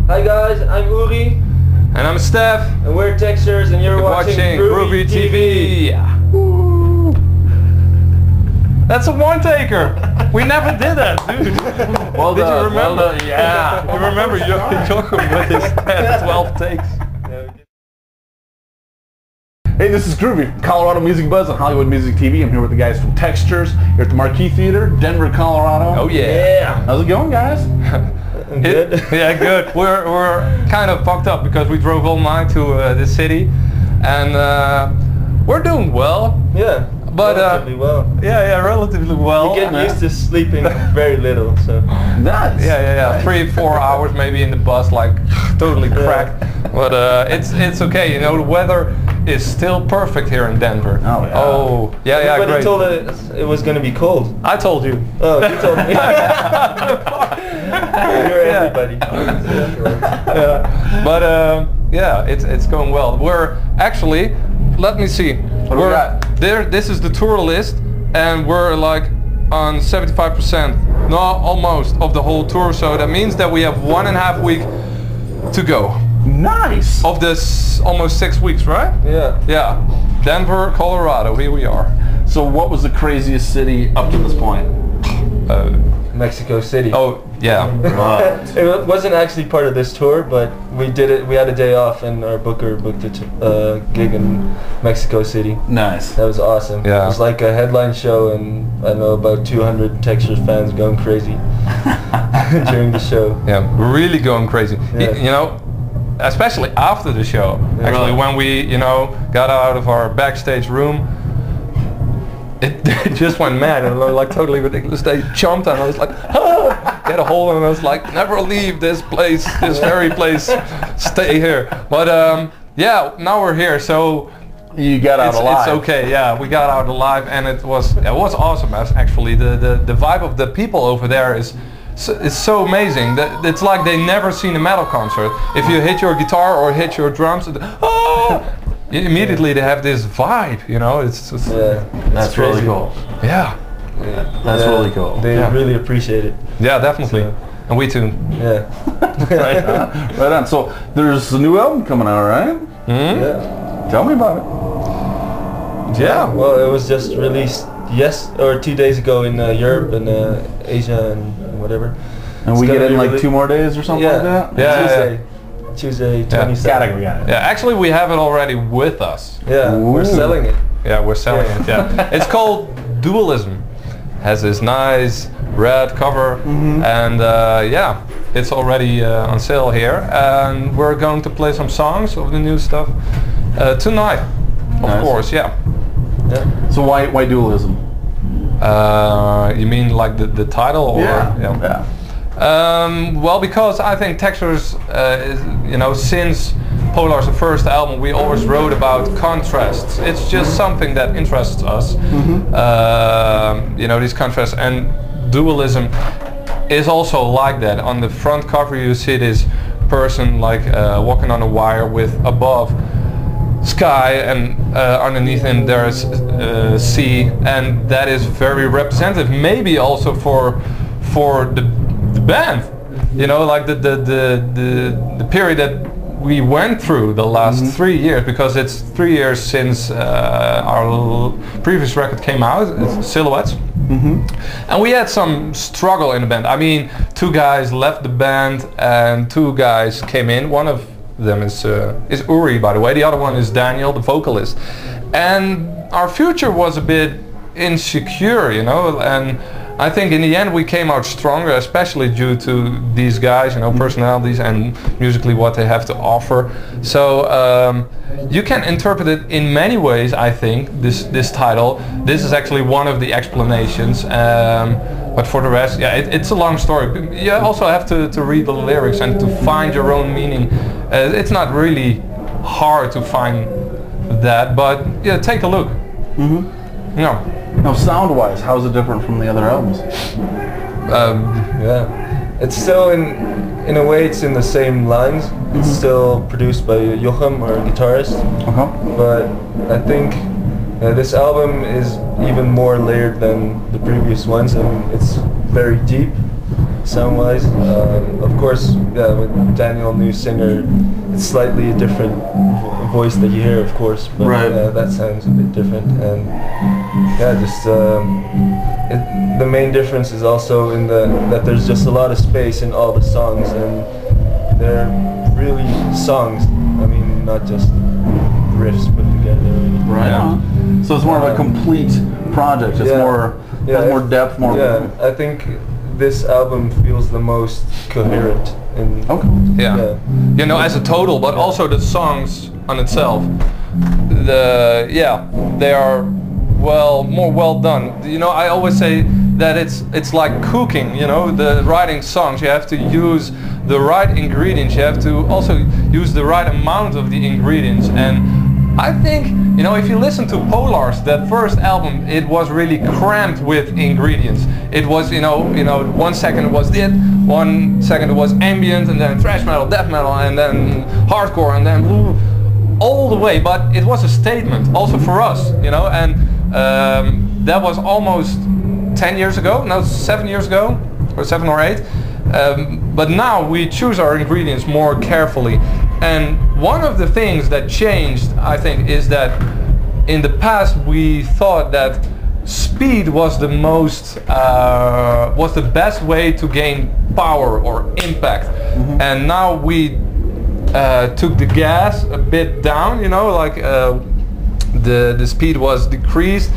Hi guys, I'm Uri. And I'm Steph. And we're Textures and you're watching Groovey.TV. Woo. That's a one-taker. We never did that, dude. Well did done, you remember? well done, yeah. You remember Jochen with his 12 takes. Hey, this is Groovy, Colorado Music Buzz on Hollywood.TV. I'm here with the guys from Textures here at the Marquee Theater, Denver, Colorado. Oh yeah. How's it going, guys? Good. Yeah, good. We're kind of fucked up because we drove all night to this city, and we're doing well. Yeah. But relatively well. Yeah, relatively well. We get used to sleeping very little, so. Nice. Yeah. 3-4 hours maybe in the bus, like totally cracked. But it's okay. You know, the weather is still perfect here in Denver. Oh yeah. Oh yeah, Everybody great. told us it was going to be cold. I told you. Oh, you told me. You're everybody. Yeah. But yeah, it's going well. We're actually, let me see. What do we got? This is the tour list, and we're like on 75%, no, almost of the whole tour. So that means that we have 1.5 weeks to go. Nice. Of this almost 6 weeks, right? Yeah. Yeah. Denver, Colorado. Here we are. So, what was the craziest city up to this point? Mexico City. Oh yeah. It wasn't actually part of this tour, but we did it. We had a day off, and our booker booked a gig in Mexico City. Nice. That was awesome. Yeah. It was like a headline show, and I know about 200 Textures fans going crazy during the show. Yeah, we're really going crazy. Yeah. You know, especially after the show. Yeah. Actually, when we, you know, got out of our backstage room, it just went mad and like totally ridiculous. They jumped and I was like, ah! Get a hold, and I was like, never leave this place, this very place, stay here. But yeah, now we're here, so you got out alive. It's okay, yeah, we got out alive, and it was awesome. Actually, the vibe of the people over there is so amazing. That it's like they never seen a metal concert. If you hit your guitar or hit your drums, immediately they have this vibe, you know. It's just, that's really cool. Yeah. That's really cool. They really appreciate it. Yeah, definitely. So. And we too. Yeah. Right on. Right on. So there's a new album coming out, right? Mm-hmm. Yeah. Tell me about it. Yeah. Well, it was just released 2 days ago in Europe and Asia and whatever. And we get in like 2 more days or something like that? Yeah. Tuesday, 27th. Got it. Yeah, actually we have it already with us. Yeah, we're selling it. Yeah, we're selling it, yeah. It's called Dualism. Has this nice red cover, and yeah, it's already on sale here. And we're going to play some songs of the new stuff tonight, of course, yeah. So why Dualism? You mean like the title? Or, yeah. Well, because I think Textures, you know, since Polar's the first album, we always wrote about contrasts. It's just something that interests us. You know, these contrasts, and Dualism is also like that. On the front cover you see this person like walking on a wire with above sky, and underneath him there's sea, and that is very representative, maybe also for the band, you know, like the period that we went through the last 3 years, because it's 3 years since our previous record came out, it's Silhouettes. And we had some struggle in the band. I mean, 2 guys left the band and 2 guys came in. One of them is Uri, by the way. The other one is Daniel, the vocalist. And our future was a bit insecure, you know, and I think in the end we came out stronger, especially due to these guys, you know, personalities and musically what they have to offer. So you can interpret it in many ways, I think, this title. This is actually one of the explanations. But for the rest, yeah, it's a long story. You also have to read the lyrics and to find your own meaning. It's not really hard to find that, but yeah, take a look. No. Now, sound-wise, how is it different from the other albums? Yeah, it's still in a way it's in the same lines. It's still produced by Jochen, our guitarist. But I think this album is even more layered than the previous ones, and it's very deep. sound-wise. Of course, yeah, with Daniel, new singer, it's slightly a different voice that you hear, of course, but that sounds a bit different. And yeah, just the main difference is also in that there's just a lot of space in all the songs, and they're really songs. I mean, not just riffs put together. Right on. So it's more of a complete project. It's more depth, more. Yeah, I think this album feels the most coherent. Yeah. You know, as a total, but also the songs on itself. They are more well done. You know, I always say that it's like cooking. You know, the writing songs, you have to use the right ingredients. You have to also use the right amount of the ingredients. And I think, you know, if you listen to Polar's, that first album, it was really cramped with ingredients. It was, you know, 1 second it was this, 1 second it was ambient, and then thrash metal, death metal, and then hardcore, and then all the way. But it was a statement also for us, you know, and that was almost 10 years ago, no, 7 years ago, or 7 or 8. But now we choose our ingredients more carefully. And one of the things that changed, I think, is that in the past we thought that speed was the best way to gain power or impact. And now we took the gas a bit down, you know, like the speed was decreased,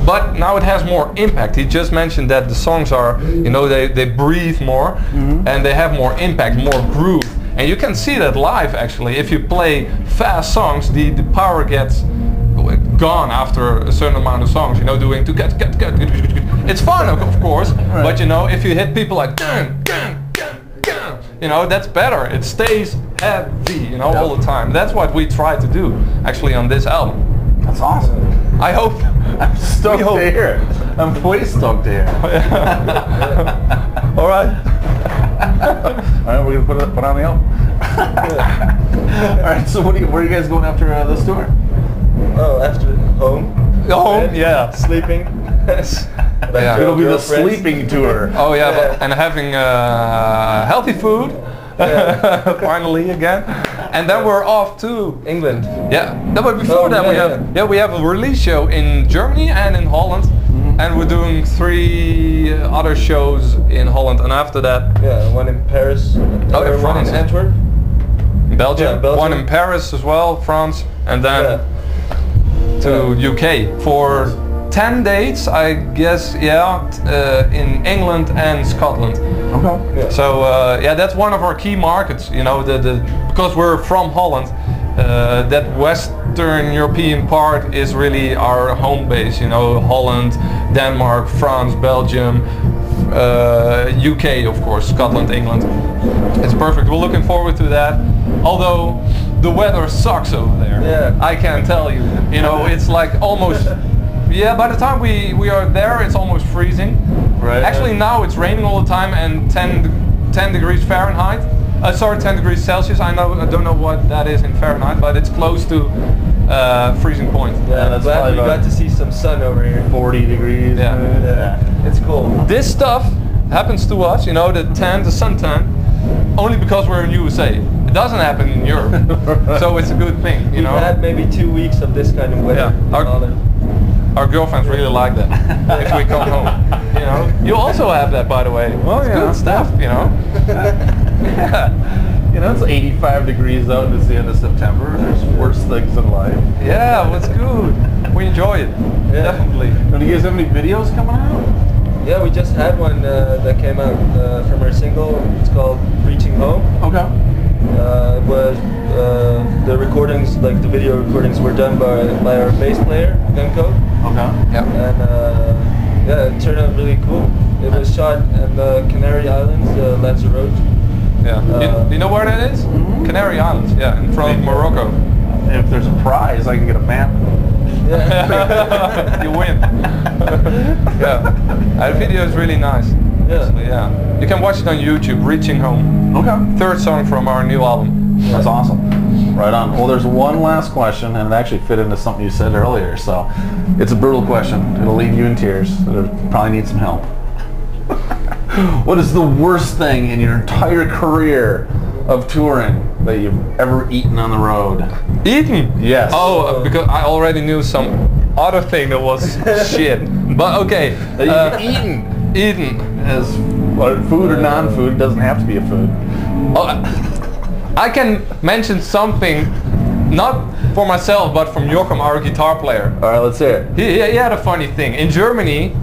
but now it has more impact. He just mentioned that the songs are, you know, they breathe more, and they have more impact, more groove. And you can see that live, actually. If you play fast songs, the power gets gone after a certain amount of songs, you know, doing to get. It's fun, of course, but you know, if you hit people like you know, that's better. It stays heavy, you know, all the time. That's what we try to do, actually, on this album. That's awesome. I hope. I'm stoked to hear it. I'm way stoked to hear it. All right. All right, we're gonna put on the album. All right, so where are you guys going after this tour? Oh, after home. Home, yeah. Sleeping. It'll be the sleeping tour. Oh yeah, and having healthy food. Finally again, and then we're off to England. Yeah, no, but before that we have a release show in Germany and in Holland, and we're doing 3 other shows in Holland, and after that, one in Paris, one in Antwerp, Belgium, one in Paris as well, France, and then to UK for 10 dates, I guess, in England and Scotland. Okay. Yeah. So that's one of our key markets. You know, because we're from Holland, that Western European part is really our home base. You know, Holland, Denmark, France, Belgium, UK, of course, Scotland, England. It's perfect. We're looking forward to that. Although the weather sucks over there. Yeah. I can tell you. You know, it's like almost. Yeah, by the time we are there, it's almost freezing. Right. Actually, now it's raining all the time, and 10 degrees Fahrenheit. 10 degrees Celsius. I don't know what that is in Fahrenheit, but it's close to freezing point. Yeah, that's glad we got to see some sun over here. 40 degrees. Yeah. It's cool. This stuff happens to us, you know, the suntan, only because we're in USA. It doesn't happen in Europe, so it's a good thing, you know. We've had maybe 2 weeks of this kind of weather. Yeah. Our girlfriends really like that if we come home. You know, you also have that, by the way. Well, it's good stuff, you know. You know, it's 85 degrees out. It's the end of September. There's worse things in life. Yeah, well, it's good. We enjoy it. Yeah. Definitely. And do you guys have any videos coming out? Yeah, we just had one that came out from our single. It's called Reaching Home. Okay. It was the recordings, like the video recordings, were done by our bass player, Zinke. Okay. Yeah. And it turned out really cool. It was shot in the Canary Islands, Lanzarote. Yeah. You know where that is? Canary Islands. Yeah, in front of Morocco. If there's a prize, I can get a map. Yeah. You win. Yeah. The video is really nice. Actually, yeah. You can watch it on YouTube. Reaching Home. Okay. 3rd song from our new album. That's awesome. Right on. Well, there's one last question, and it actually fit into something you said earlier. So, it's a brutal question. It'll leave you in tears. It'll probably need some help. What is the worst thing in your entire career of touring that you've ever eaten on the road? Eaten? Yes. Oh, because I already knew some other thing that was shit. But okay. That you've eaten. Eaten. As food or non-food, it doesn't have to be a food. I can mention something, not for myself, but from Joachim, our guitar player. All right, let's hear it. He had a funny thing. In Germany,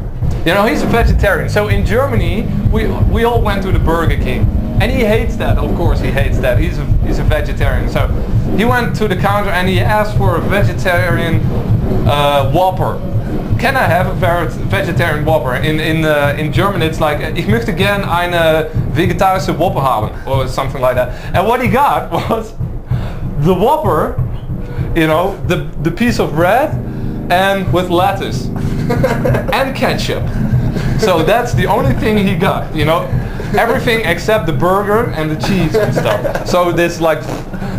you know, he's a vegetarian. So in Germany, we all went to the Burger King. And he hates that, of course he hates that. He's a vegetarian. So he went to the counter and he asked for a vegetarian Whopper. Can I have a vegetarian Whopper? In German it's like, ich möchte gern eine vegetarische Whopper haben, or something like that. And what he got was the Whopper, you know, the piece of bread, and with lettuce and ketchup. So that's the only thing he got, you know. Everything except the burger and the cheese and stuff. So this like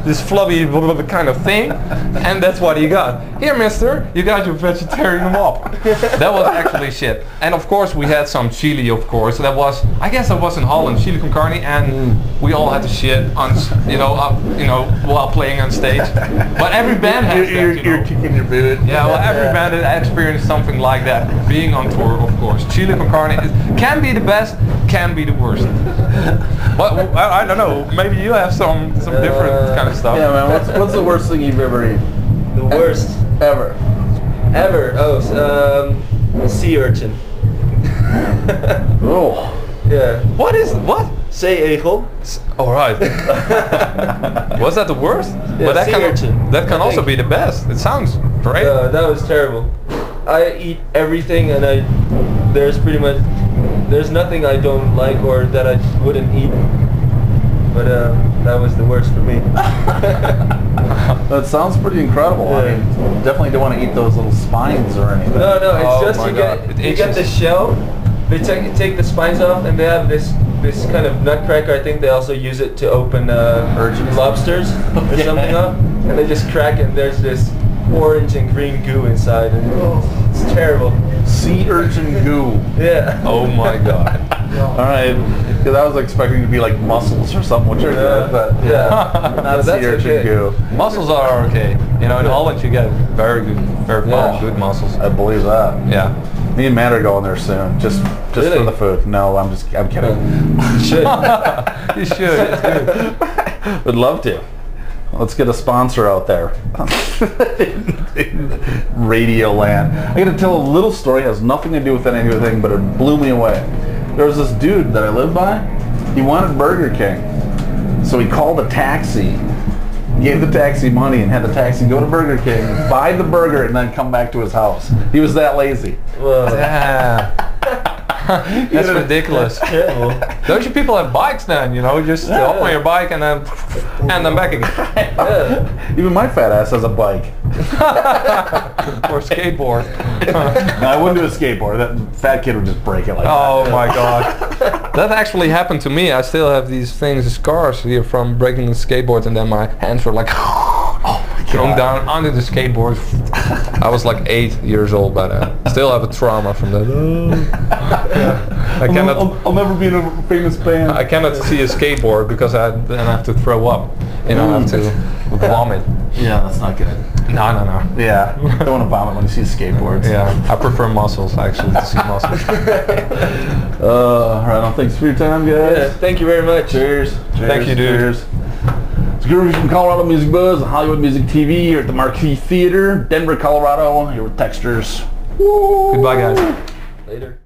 this flubby kind of thing, and that's what he got. Here, mister, you got your vegetarian Whopper. That was actually shit. And of course we had some chili, of course. That was, I guess that was in Holland, chili con carne, and we all had to shit on, while playing on stage. But every band has that, You're kicking your boot. Yeah, well, every band has experienced something like that. Being on tour, of course. Chili con carne can be the best, can be the worst. But I don't know. Maybe you have some different kind of stuff. Yeah, man. What's the worst thing you've ever eaten? The worst Ever? Oh, sea urchin. Oh. Yeah. What? Zeeegel. All right. Was that the worst? Yeah, but that sea urchin. That can also be the best. It sounds great. That was terrible. I eat everything, and there's nothing I don't like or that I wouldn't eat. But that was the worst for me. That sounds pretty incredible. Yeah. I mean, definitely don't want to eat those little spines or anything. No, it's Oh just my God. you get the shell. They take the spines off, and they have this kind of nutcracker. I think they also use it to open lobsters or something up, and they just crack it. And there's this orange and green goo inside, and it's terrible. Sea urchin goo. Yeah. Oh my God. All right, because I was expecting to be like mussels or something, which are good, but not that's sea urchin okay. goo. Mussels are okay. You know, in Holland you get very good mussels. I believe that. Yeah. Me and Matt are going there soon, just Really? for the food. No, I'm kidding. You should. You should. It's good. Would love to. Let's get a sponsor out there. in Radio land. I got to tell a little story. It has nothing to do with anything, but it blew me away. There was this dude that I lived by. He wanted Burger King, so he called a taxi, gave the taxi money, and had the taxi go to Burger King, buy the burger, and then come back to his house. He was that lazy. Yeah. That's ridiculous. Don't you people have bikes then? You know, just hop on your bike and then back again. Yeah. Even my fat ass has a bike. Or skateboard. No, I wouldn't do a skateboard. That fat kid would just break it like Oh my God. That actually happened to me. I still have these things, scars here from breaking the skateboard, and then my hands were like thrown down onto the skateboard. I was like 8 years old, but still have a trauma from that. I cannot. I'll never be in a famous band. I cannot see a skateboard because then I have to throw up. You know, I have to vomit. Yeah, that's not good. No. Yeah, don't want to vomit when you see skateboards. Yeah, I prefer muscles actually to see muscles. All right, well, thanks for your time, guys. Yeah, thank you very much. Cheers. Thank you, dude. Cheers. It's Groovey from Colorado Music Buzz, Hollywood Music TV, here at the Marquee Theater, Denver, Colorado, here with Textures. Woo! Goodbye, guys. Later.